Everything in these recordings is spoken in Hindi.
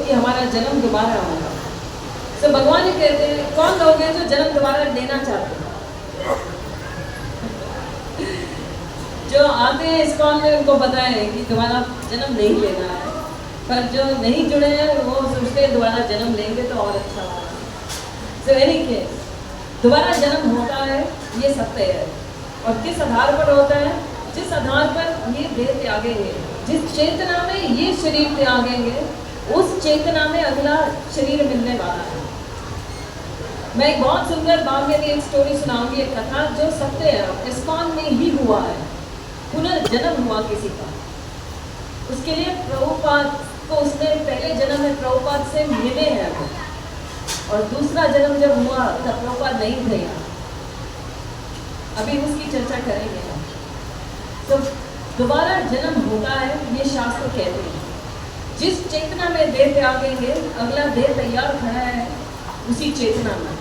कि हमारा जन्म दोबारा होगा। तो भगवान ही कहते हैं कौन लोग हैं जो जन्म दोबारा लेना चाहते हैं? जो आते हैं इस्कॉन में उनको पता है कि दोबारा जन्म नहीं लेना है, पर जो नहीं जुड़े हैं वो सोचते हैं दोबारा जन्म लेंगे तो और अच्छा होगा। सो एनी केस दोबारा जन्म होता है, ये सत्य है। और किस आधार पर होता है? जिस आधार पर ये देह त्यागेंगे, जिस चेतना में ये शरीर त्यागेंगे, उस चेतना में अगला शरीर मिलने वाला है। मैं एक बहुत सुंदर बागेली एक स्टोरी सुनाऊंगी, एक कथा जो सत्य है, इस्कॉन में ही हुआ है। पुनर्जन्म हुआ किसी का, उसके लिए प्रभुपाद को उसने पहले जन्म में प्रभुपाद से मिले हैं वो, और दूसरा जन्म जब हुआ तब प्रभुपाद नहीं थे यहाँ। अभी उसकी चर्चा करेंगे हम। तो दोबारा जन्म होता है, ये शास्त्र कहते हैं। जिस चेतना में देह त्यागेंगे, अगला देह तैयार खड़ा है उसी चेतना में।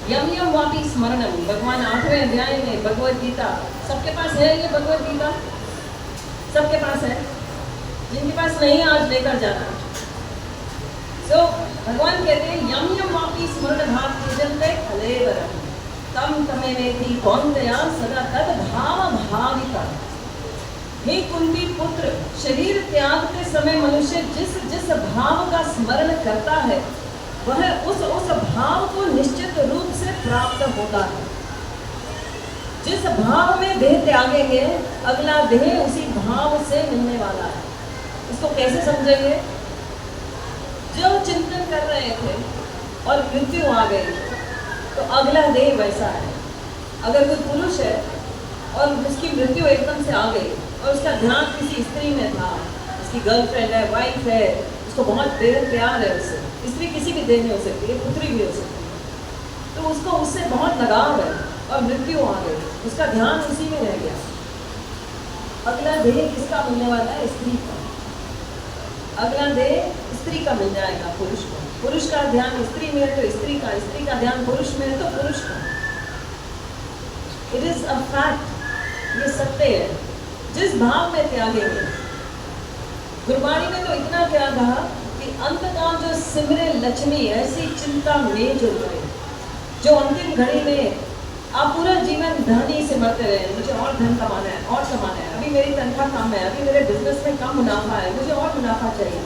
यम यम वापी स्मरणम, भगवान 8वें अध्याय में भगवद गीता, सबके पास है ये भगवद गीता? सबके पास है? जिनके पास नहीं आज लेकर जाना। तो भगवान कहते हैं यम यम वापी स्मरण भाव पूजनते कलेवरम तम तमेवेति कौन्तेया सदा तद भाव भाविका। हे कुंती पुत्र, शरीर त्यागते समय मनुष्य जिस जिस भाव का स्मरण करता है वह उस भाव को निश्चित रूप से प्राप्त होता है। जिस भाव में देह त्यागेंगे, अगला देह उसी भाव से मिलने वाला है। इसको कैसे समझेंगे? जो चिंतन कर रहे थे और मृत्यु आ गई तो अगला देह वैसा है। अगर कोई पुरुष है और उसकी मृत्यु एकदम से आ गई और उसका ध्यान किसी स्त्री में था, उसकी गर्लफ्रेंड है, वाइफ है, उसको बहुत देर प्यार है उससे, स्त्री किसी भी देह में हो सकती है, पुत्री भी हो सकती है, तो उसको उससे बहुत लगाव है और मृत्यु आ गई, उसका ध्यान उसी में रह गया। अगला देह किसका मिलने वाला है? स्त्री का। अगला देह स्त्री का मिल जाएगा पुरुष को। पुरुष का ध्यान स्त्री में है तो स्त्री का ध्यान पुरुष में है तो पुरुष का। इट इज अ फैक्ट, ये सत्य है। जिस भाव में त्यागेंगे, गुरबाणी में तो इतना क्या कहा कि अंतकाल जो सिमरे लक्ष्मी ऐसी चिंता में जो गए, जो अंतिम घड़ी में आप पूरा जीवन धन ही से मरते रहे, मुझे और धन कमाना है और कमाना है, अभी मेरी तनख्वाह कम है, अभी मेरे बिजनेस में कम मुनाफा है, मुझे और मुनाफा चाहिए।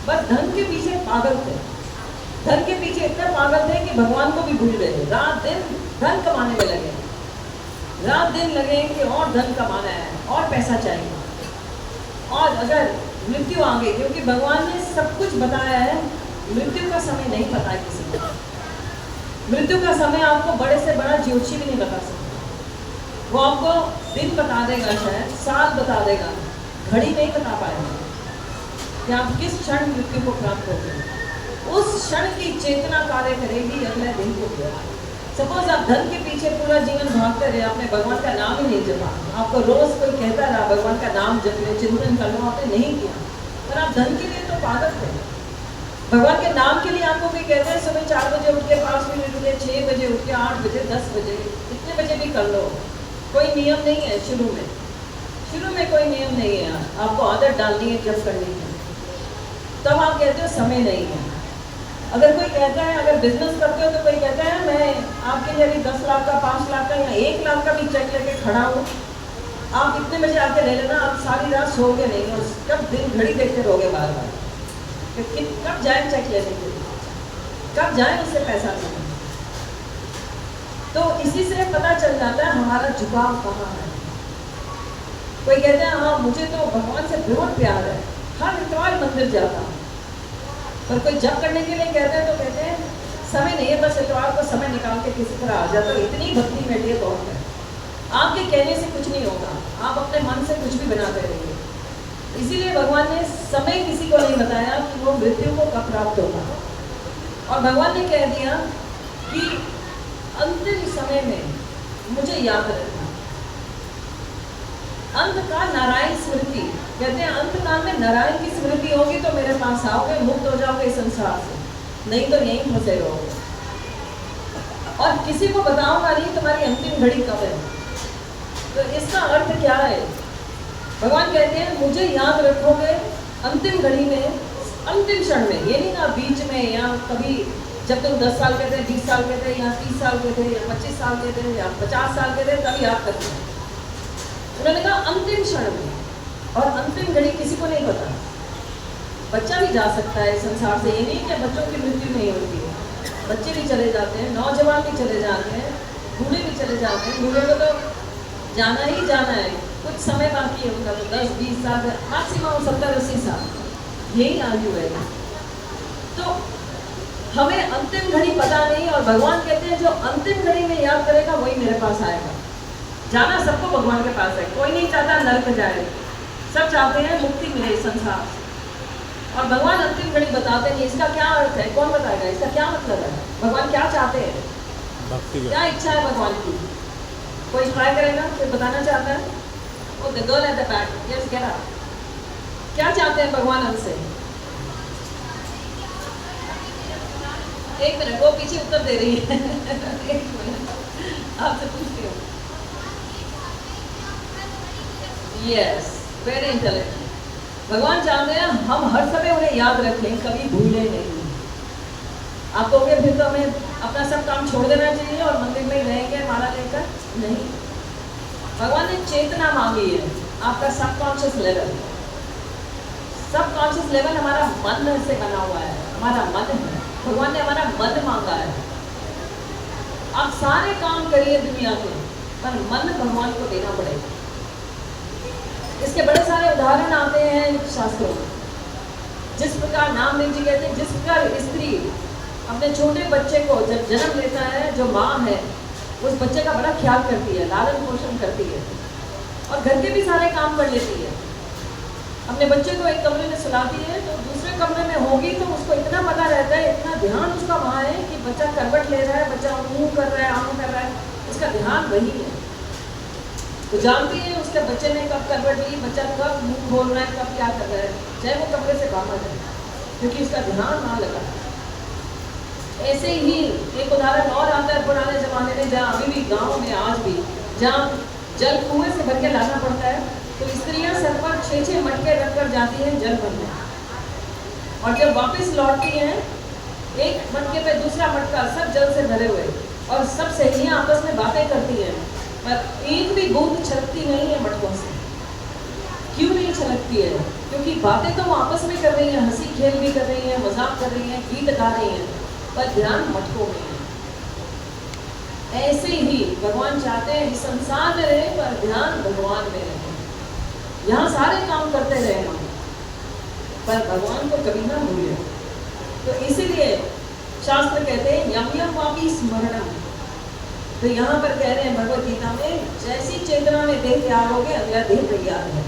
बस धन के पीछे पागल थे, धन के पीछे इतना पागल थे कि भगवान को भी भूल गए। रात दिन धन कमाने में लगे, रात दिन लगे कि और धन कमाना है और पैसा चाहिए। और अगर मृत्यु आ गई, क्योंकि भगवान ने सब कुछ बताया है, मृत्यु का समय नहीं पता है किसी को। मृत्यु का समय आपको बड़े से बड़ा ज्योतिषी भी नहीं बता सकता। वो आपको दिन बता देगा, शायद साल बता देगा, घड़ी नहीं बता पाएगा कि आप किस क्षण मृत्यु को प्राप्त होते हैं। उस क्षण की चेतना कार्य करेगी अगले दिन को क्या। सपोज आप धन के पीछे पूरा जीवन भागते रहे, आपने भगवान का नाम ही नहीं जपा, आपको रोज कोई कहता रहा भगवान का नाम जप लो, चिंतन कर लो, आपने नहीं किया, पर आप धन के लिए तो पागल थे। भगवान के नाम के लिए आपको कोई कहता है सुबह 4 बजे उठ के, 5 बजे उठ के, 6 बजे उठ के, 8 बजे, 10 बजे, इतने बजे भी कर लो, कोई नियम नहीं है। शुरू में कोई नियम नहीं है, आपको आदत डालनी है, जब करनी है, तब आप कहते हो समय नहीं है। अगर कोई कहता है, अगर बिजनेस करते हो तो कोई कहता है मैं आपके लिए अभी 10 लाख का, 5 लाख का या 1 लाख का भी चेक लेके खड़ा हूँ, आप इतने बजे आके ले लेना, आप सारी रात सोओगे नहीं और कब दिन घड़ी देखते रहोगे बार बार, कब जाए चेक लेने के लिए, कब जाए उससे पैसा लेने। तो इसी से पता चल जाता है हमारा झुकाव कहाँ है। कोई कहते हैं हाँ मुझे तो भगवान से बहुत प्यार है, हर इतवार मंदिर जाता हूँ, पर कोई जप करने के लिए कहते हैं तो कहते हैं समय नहीं है, बस इतवार को समय निकाल के किसी तरह आ जाता है, इतनी भक्ति मेरे लिए बहुत है। आपके कहने से कुछ नहीं होगा, आप अपने मन से कुछ भी बनाते रहिए। इसीलिए भगवान ने समय किसी को नहीं बताया कि वो मृत्यु को कब प्राप्त होगा, और भगवान ने कह दिया कि अंतिम समय में मुझे याद रखना। अंतकाल नारायण स्मृति, कहते हैं अंतकाल में नारायण की स्मृति होगी तो मेरे पास आओगे, मुक्त हो जाओगे इस संसार से, नहीं तो यहीं फंसे रहोगे। और किसी को बताऊंगा नहीं तुम्हारी अंतिम घड़ी कब है। तो इसका अर्थ क्या है? भगवान कहते हैं मुझे याद रखोगे, अंतिम घड़ी में अंतिम क्षण में, ये नहीं ना बीच में या कभी जब तुम 10 साल के थे, 20 साल के थे, या 30 साल के थे, या 25 साल के थे, या 50 साल के थे, तब याद करते हैं। उन्होंने कहा अंतिम क्षण में, और अंतिम घड़ी किसी को नहीं पता। बच्चा भी जा सकता है संसार से, ये नहीं कि बच्चों की मृत्यु नहीं होती है, बच्चे भी चले जाते हैं, नौजवान भी चले जाते हैं, बूढ़े भी चले जाते हैं। बूढ़े को तो जाना ही जाना है, कुछ समय बाकी है उनका, तो 10-20 साल, मैक्सिमम 70-80 साल, यही आयु है। तो हमें अंतिम घड़ी पता नहीं, और भगवान कहते हैं जो अंतिम घड़ी में याद करेगा वही मेरे पास आएगा। जाना सबको भगवान के पास है, कोई नहीं चाहता नरक जाए, सब चाहते हैं मुक्ति मिले संसार से। और भगवान अंतिम घड़ी बताते नहीं, इसका क्या अर्थ है, कौन बताएगा, इसका क्या मतलब है, भगवान क्या चाहते हैं, क्या इच्छा है भगवान की। कोई ट्राई करेगा, कोई बताना चाहता है? Oh the girl at the back, yes get up. क्या चाहते हैं भगवान हमसे? एक मिनट, वो पीछे उत्तर दे रही है एक मिनट, आपसे पूछती हूँ। Yes, very intelligent. भगवान चाहते हैं हम हर समय उन्हें याद रखें, कभी भूलें नहीं। आप कहोगे फिर तो हमें अपना सब काम छोड़ देना चाहिए और मंदिर में ही रहेंगे माला लेकर? नहीं, भगवान ने चेतना मांगी है, आपका सबकॉन्शियस लेवल। सबकॉन्शियस लेवल हमारा मन से बना हुआ है, हमारा मन है, भगवान ने हमारा मन मांगा है। आप सारे काम करिए दुनिया के, पर मन भगवान को देना पड़ेगा। इसके बड़े सारे उदाहरण आते हैं शास्त्रों में। जिस प्रकार नामदेव जी कहते हैं, जिस प्रकार स्त्री अपने छोटे बच्चे को जब जन्म लेता है, जो माँ है उस बच्चे का बड़ा ख्याल करती है, लालन पोषण करती है, और घर के भी सारे काम कर लेती है। अपने बच्चे को एक कमरे में सुलाती है, तो दूसरे कमरे में होगी तो उसको इतना पता रहता है, इतना ध्यान उसका वहाँ है कि बच्चा करवट ले रहा है, बच्चा मुँह कर रहा है, आँख कर रहा है, उसका ध्यान वही है। तो जानती है उसके बच्चे ने कब करवट ली, बच्चा कब मुंह खोल रहा है, कब क्या कर रहा है, चाहे वो कमरे से बाहर है, क्योंकि उसका ध्यान ना लगा। ऐसे ही एक उदाहरण और आता है पुराने जमाने में, जहाँ अभी भी गांव में आज भी जहाँ जल कुएं से भर के लाना पड़ता है, तो स्त्रियां सर पर 6-6 मटके रख कर जाती हैं जल भरने, और जब वापस लौटती हैं एक मटके पे दूसरा मटका सब जल से भरे हुए, और सब सहेलियां आपस में बातें करती हैं, पर एक भी बूंद छलकती नहीं है मटकों से। क्यों नहीं छलकती है? क्योंकि बातें तो वो आपस में कर रही हैं, हंसी खेल भी कर रही हैं, मजाक कर रही हैं, गीत गा रही हैं, पर ध्यान मटकों में है। ऐसे ही भगवान चाहते हैं इस संसार में रहे, पर ध्यान भगवान में रहे। यहाँ सारे काम करते रहे हम, पर भगवान को कभी ना भूले। तो इसीलिए शास्त्र कहते हैं यम यम वापी स्मरणम। तो यहाँ पर कह रहे हैं भगवत गीता में, जैसी चेतना में देह त्याग हो गए, अगला देह तैयार है।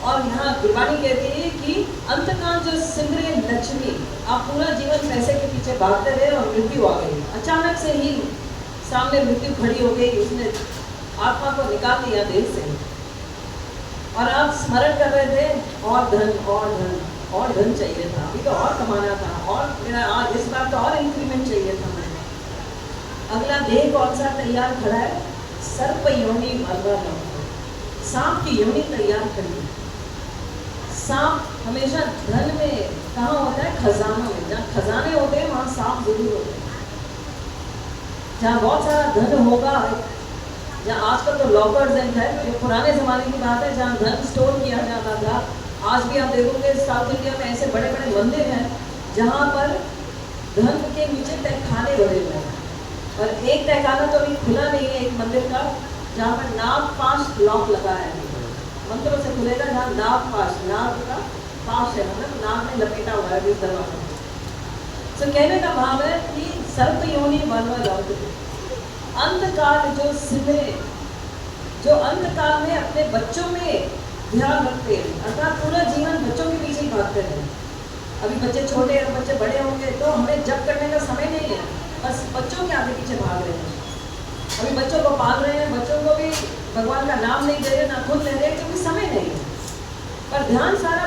और यहाँ गुरबाणी कहती है कि अंतकाल जो सिमरे लक्ष्मी, आप पूरा जीवन पैसे के पीछे भागते रहे और मृत्यु आ गई, अचानक से ही सामने मृत्यु खड़ी हो गई, उसने आत्मा को निकाल दिया देह से, और आप स्मरण कर रहे थे और धन और धन और धन चाहिए था, अभी तो और कमाना था, और मेरा आज इस बार तो और इंक्रीमेंट चाहिए था। मैं अगला देह कौन सा तैयार खड़ा है? सर्प योनि मरवा, सांप की योनि तैयार करनी। सांप हमेशा धन में कहाँ होता है? खजानों में। जहाँ खजाने होते हैं वहाँ सांप जरूर होते हैं। जहाँ बहुत सारा धन होगा, जहाँ आजकल तो लॉकर्स है, जो पुराने जमाने की बात है, जहाँ धन स्टोर किया जाता था। आज भी आप देखोगे साउथ इंडिया में ऐसे बड़े बड़े मंदिर हैं जहाँ पर धन के नीचे तहखाने भरे हुए हैं, और एक तहखाना तो अभी खुला नहीं है एक मंदिर का, जहाँ पर नाग पाश लॉक लगा है, मंत्रों से खुलेगा, जहाँ नाग पाश, नाग का पाश है, मतलब नाग में लपेटा हुआ है इस दरवाजा। तो कहने का भाव है कि सर्प योनि मनवा लौट, अंतकाल जो सिमरे, जो अंतकाल में अपने बच्चों में ध्यान रखते हैं, अर्थात पूरा जीवन बच्चों के पीछे ही भागते हैं। अभी बच्चे छोटे हैं, बच्चे बड़े होंगे तो हमें जप करने का समय नहीं है, बस बच्चों के आगे पीछे भाग रहे हैं। अभी बच्चों को पाल रहे हैं, बच्चों को भी भगवान का नाम नहीं दे रहे, ना खुद ले रहे, क्योंकि समय नहीं है, पर ध्यान सारा